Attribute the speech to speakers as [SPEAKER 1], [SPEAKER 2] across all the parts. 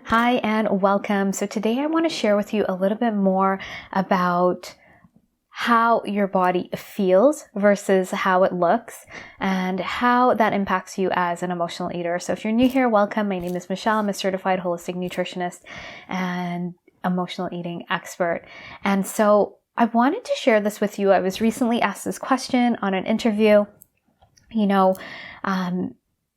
[SPEAKER 1] Hi and welcome. So today I want to share with you a little bit more about how your body feels versus how it looks and how that impacts you as an emotional eater. So if you're new here, welcome. My name is Michelle. I'm a certified holistic nutritionist and emotional eating expert. And so I wanted to share this with you. I was recently asked this question on an interview.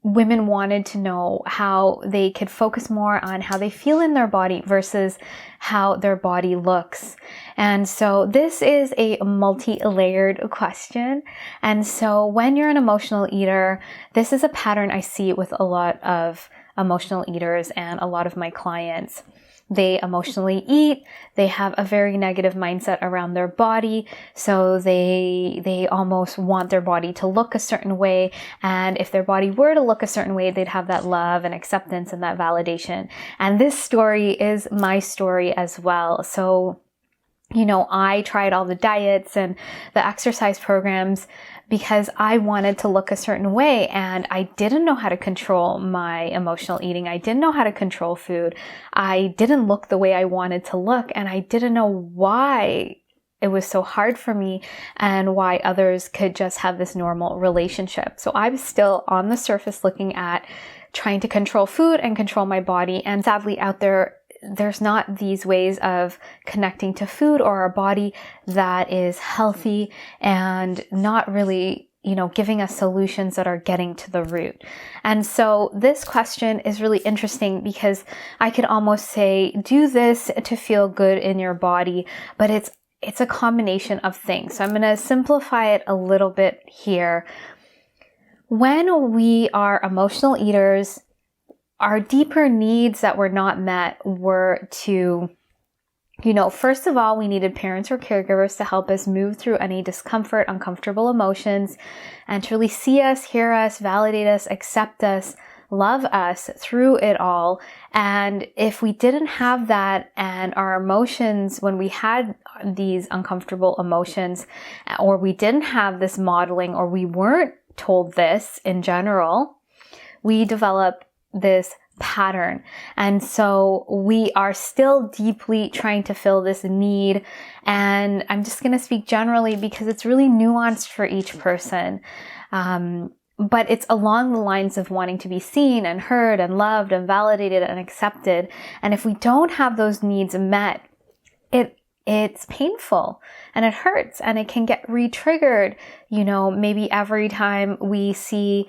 [SPEAKER 1] Women wanted to know how they could focus more on how they feel in their body versus how their body looks. And so this is a multi-layered question. And so when you're an emotional eater, this is a pattern I see with a lot of emotional eaters and a lot of my clients. They emotionally eat. They have a very negative mindset around their body. So they almost want their body to look a certain way. And if their body were to look a certain way, they'd have that love and acceptance and that validation. And this story is my story as well. So, I tried all the diets and the exercise programs because I wanted to look a certain way and I didn't know how to control my emotional eating. I didn't know how to control food. I didn't look the way I wanted to look and I didn't know why it was so hard for me and why others could just have this normal relationship. So I was still on the surface looking at trying to control food and control my body, and sadly out there's not these ways of connecting to food or our body that is healthy and not really, giving us solutions that are getting to the root. And so this question is really interesting because I could almost say, do this to feel good in your body, but it's a combination of things. So I'm going to simplify it a little bit here. When we are emotional eaters, our deeper needs that were not met were to, first of all, we needed parents or caregivers to help us move through any discomfort, uncomfortable emotions, and to really see us, hear us, validate us, accept us, love us through it all. And if we didn't have that and our emotions, when we had these uncomfortable emotions, or we didn't have this modeling, or we weren't told this in general, we develop this pattern. And so we are still deeply trying to fill this need. And I'm just going to speak generally because it's really nuanced for each person. But it's along the lines of wanting to be seen and heard and loved and validated and accepted. And if we don't have those needs met, it's painful and it hurts and it can get re-triggered, maybe every time we see,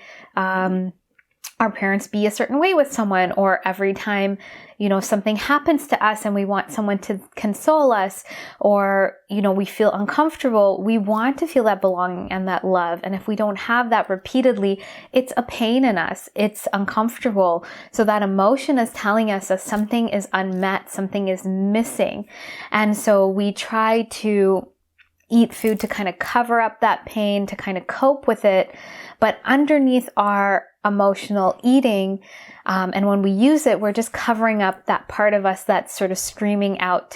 [SPEAKER 1] our parents be a certain way with someone, or every time, something happens to us and we want someone to console us, or, we feel uncomfortable, we want to feel that belonging and that love. And if we don't have that repeatedly, it's a pain in us. It's uncomfortable. So that emotion is telling us that something is unmet, something is missing. And so we try to eat food to kind of cover up that pain, to kind of cope with it. But underneath our emotional eating, and when we use it, we're just covering up that part of us that's sort of screaming out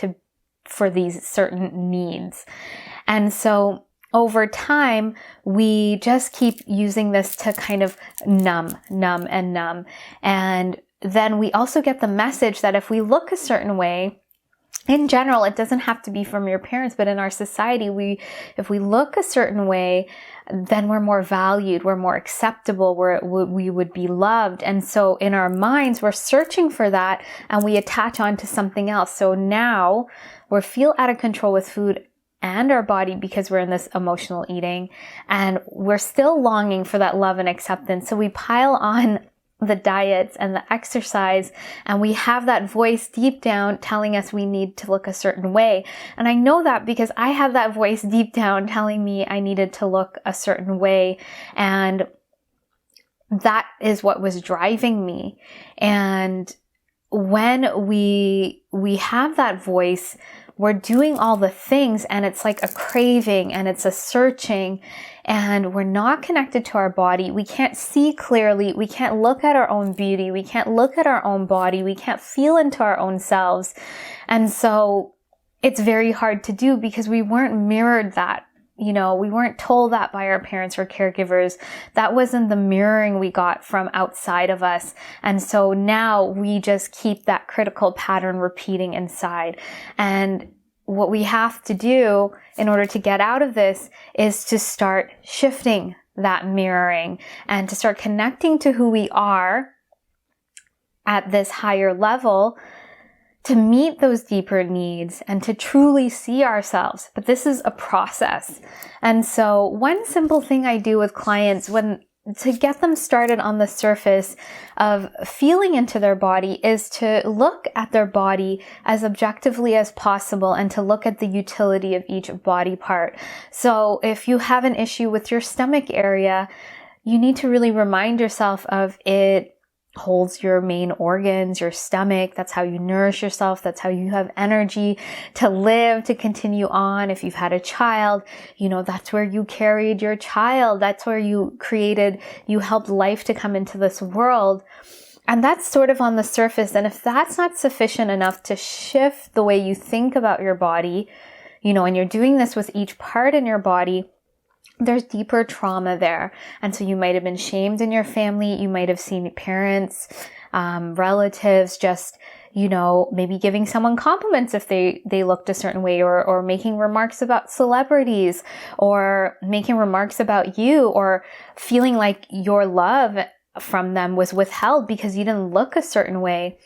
[SPEAKER 1] for these certain needs. And so over time, we just keep using this to kind of numb. And then we also get the message that if we look a certain way, in general, it doesn't have to be from your parents, but in our society, if we look a certain way, then we're more valued, we're more acceptable, we would be loved. And so in our minds, we're searching for that and we attach on to something else. So now we feel out of control with food and our body because we're in this emotional eating, and we're still longing for that love and acceptance. So we pile on the diets and the exercise, and we have that voice deep down telling us we need to look a certain way. And I know that because I have that voice deep down telling me I needed to look a certain way, and that is what was driving me. And when we have that voice, we're doing all the things, and it's like a craving and it's a searching, and we're not connected to our body. We can't see clearly. We can't look at our own beauty. We can't look at our own body. We can't feel into our own selves. And so it's very hard to do because we weren't mirrored that we weren't told that by our parents or caregivers. That wasn't the mirroring we got from outside of us. And so now we just keep that critical pattern repeating inside. And what we have to do in order to get out of this is to start shifting that mirroring and to start connecting to who we are at this higher level, to meet those deeper needs and to truly see ourselves. But this is a process. And so one simple thing I do with clients to get them started on the surface of feeling into their body is to look at their body as objectively as possible and to look at the utility of each body part. So if you have an issue with your stomach area, you need to really remind yourself of it holds your main organs, your stomach. That's how you nourish yourself. That's how you have energy to live, to continue on. If you've had a child, that's where you carried your child. That's where you helped life to come into this world. And that's sort of on the surface. And if that's not sufficient enough to shift the way you think about your body, and you're doing this with each part in your body, there's deeper trauma there. And so you might have been shamed in your family. You might have seen parents, relatives just, maybe giving someone compliments if they looked a certain way, or making remarks about celebrities, or making remarks about you, or feeling like your love from them was withheld because you didn't look a certain way.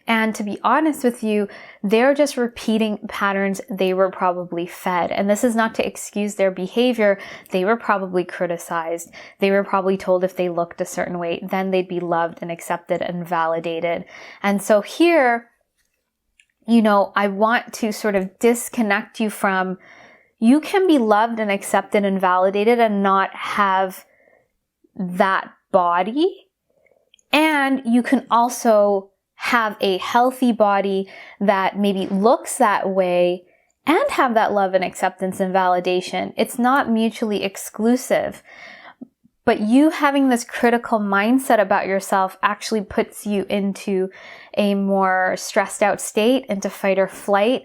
[SPEAKER 1] And to be honest with you, they're just repeating patterns they were probably fed. And this is not to excuse their behavior. They were probably criticized. They were probably told if they looked a certain way, then they'd be loved and accepted and validated. And so here, I want to sort of disconnect you from, you can be loved and accepted and validated and not have that body. And you can also have a healthy body that maybe looks that way and have that love and acceptance and validation. It's not mutually exclusive. But you having this critical mindset about yourself actually puts you into a more stressed out state, into fight or flight,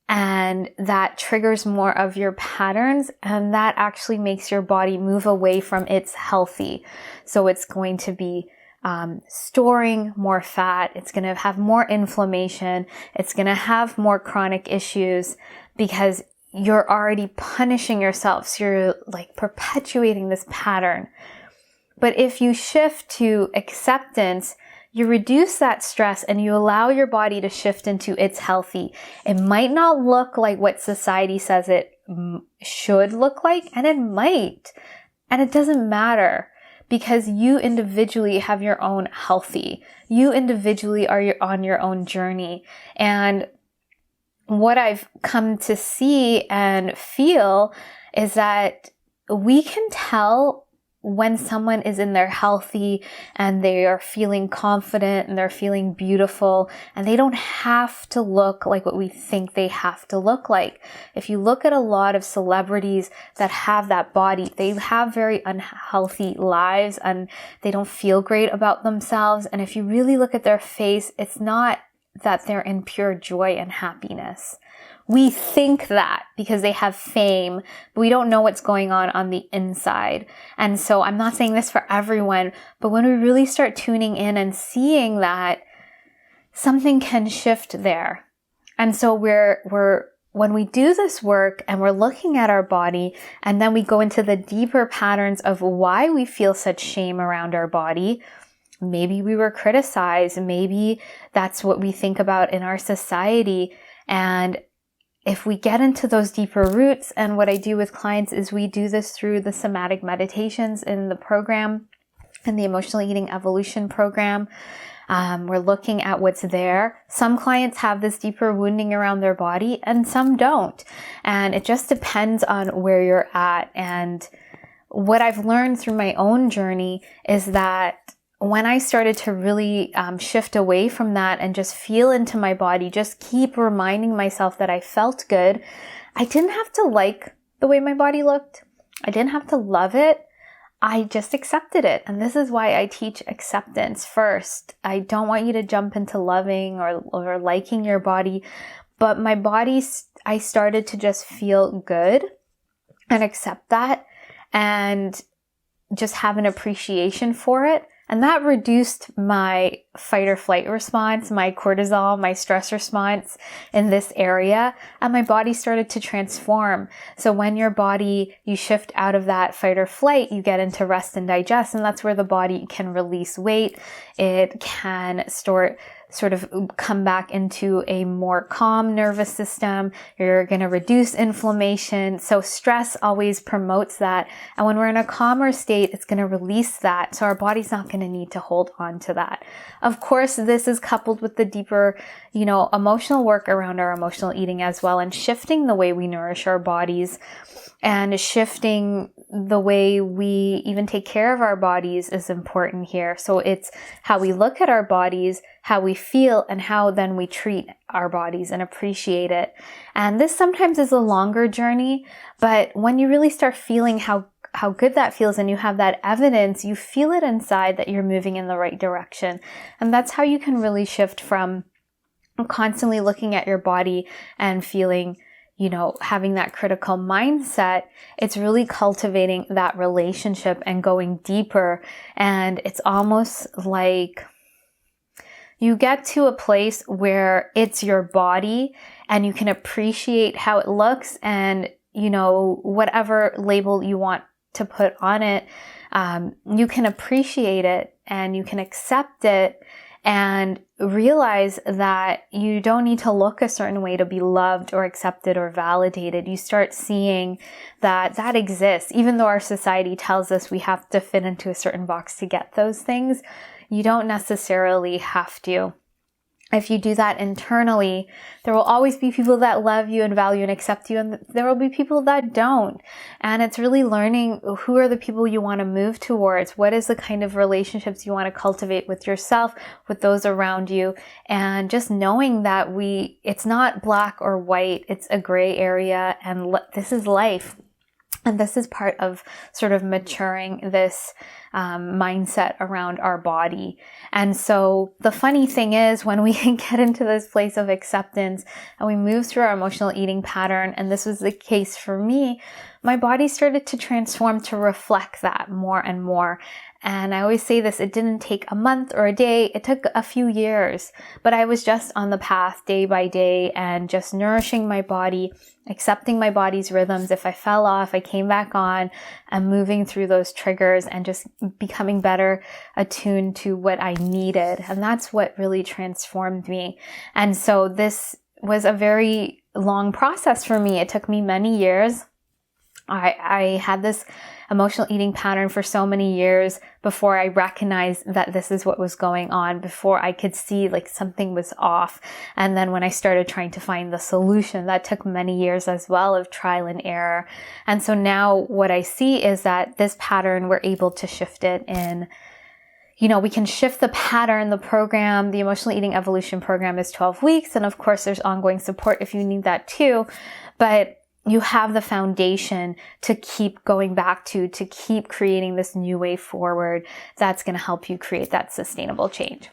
[SPEAKER 1] and that triggers more of your patterns, and that actually makes your body move away from its healthy. So it's going to be storing more fat. It's going to have more inflammation. It's going to have more chronic issues because you're already punishing yourself. So you're like perpetuating this pattern. But if you shift to acceptance, you reduce that stress and you allow your body to shift into its healthy. It might not look like what society says it should look like, and it might. And it doesn't matter. Because you individually have your own healthy. You individually are on your own journey. And what I've come to see and feel is that we can tell when someone is in their healthy and they are feeling confident and they're feeling beautiful, and they don't have to look like what we think they have to look like. If you look at a lot of celebrities that have that body, they have very unhealthy lives and they don't feel great about themselves. And if you really look at their face, it's not that they're in pure joy and happiness. We think that because they have fame, but we don't know what's going on the inside. And so I'm not saying this for everyone, but when we really start tuning in and seeing that, something can shift there. And so when we do this work and we're looking at our body, and then we go into the deeper patterns of why we feel such shame around our body. Maybe we were criticized. Maybe that's what we think about in our society. And if we get into those deeper roots, and what I do with clients is we do this through the somatic meditations in the program, in the Emotional Eating Evolution program. We're looking at what's there. Some clients have this deeper wounding around their body and some don't. And it just depends on where you're at. And what I've learned through my own journey is that when I started to really shift away from that and just feel into my body, just keep reminding myself that I felt good, I didn't have to like the way my body looked. I didn't have to love it. I just accepted it. And this is why I teach acceptance first. I don't want you to jump into loving or liking your body, but my body, I started to just feel good. and accept that and just have an appreciation for it. And that reduced my fight or flight response, my cortisol, my stress response in this area. And my body started to transform. So when your body, you shift out of that fight or flight, you get into rest and digest. And that's where the body can release weight. It can sort of come back into a more calm nervous system. You're going to reduce inflammation. So stress always promotes that. And when we're in a calmer state, it's going to release that. So our body's not going to need to hold on to that. Of course, this is coupled with the deeper, emotional work around our emotional eating as well, and shifting the way we nourish our bodies and shifting the way we even take care of our bodies is important here. So it's how we look at our bodies, how we feel, and how then we treat our bodies and appreciate it. And this sometimes is a longer journey, but when you really start feeling how good that feels and you have that evidence, you feel it inside that you're moving in the right direction. And that's how you can really shift from constantly looking at your body and feeling, having that critical mindset. It's really cultivating that relationship and going deeper. And it's almost like you get to a place where it's your body and you can appreciate how it looks and, whatever label you want to put on it, you can appreciate it and you can accept it and realize that you don't need to look a certain way to be loved or accepted or validated. You start seeing that exists. Even though our society tells us we have to fit into a certain box to get those things, you don't necessarily have to. If you do that internally, there will always be people that love you and value and accept you, and there will be people that don't. And it's really learning who are the people you want to move towards. What is the kind of relationships you want to cultivate with yourself, with those around you, and just knowing that it's not black or white, it's a gray area, and this is life. And this is part of sort of maturing this mindset around our body. And so the funny thing is, when we get into this place of acceptance and we move through our emotional eating pattern, and this was the case for me, my body started to transform to reflect that more and more. And I always say this, it didn't take a month or a day, it took a few years, but I was just on the path day by day and just nourishing my body, accepting my body's rhythms. If I fell off, I came back on and moving through those triggers and just becoming better attuned to what I needed. And that's what really transformed me. And so this was a very long process for me. It took me many years. I had this emotional eating pattern for so many years before I recognized that this is what was going on, before I could see like something was off. And then when I started trying to find the solution, that took many years as well of trial and error. And so now what I see is that this pattern, we're able to shift it in. We can shift the pattern, the program, the Emotional Eating Evolution program is 12 weeks. And of course, there's ongoing support if you need that too. But you have the foundation to keep going back to keep creating this new way forward that's going to help you create that sustainable change.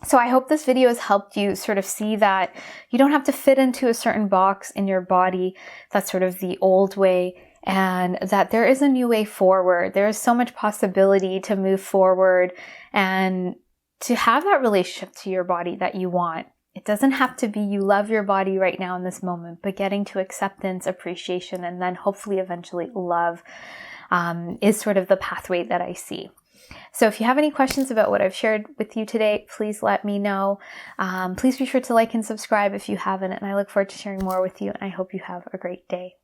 [SPEAKER 1] So I hope this video has helped you sort of see that you don't have to fit into a certain box in your body. That's sort of the old way, and that there is a new way forward. There is so much possibility to move forward and to have that relationship to your body that you want. It doesn't have to be you love your body right now in this moment, but getting to acceptance, appreciation, and then hopefully eventually love is sort of the pathway that I see. So if you have any questions about what I've shared with you today, please let me know. Please be sure to like and subscribe if you haven't, and I look forward to sharing more with you, and I hope you have a great day.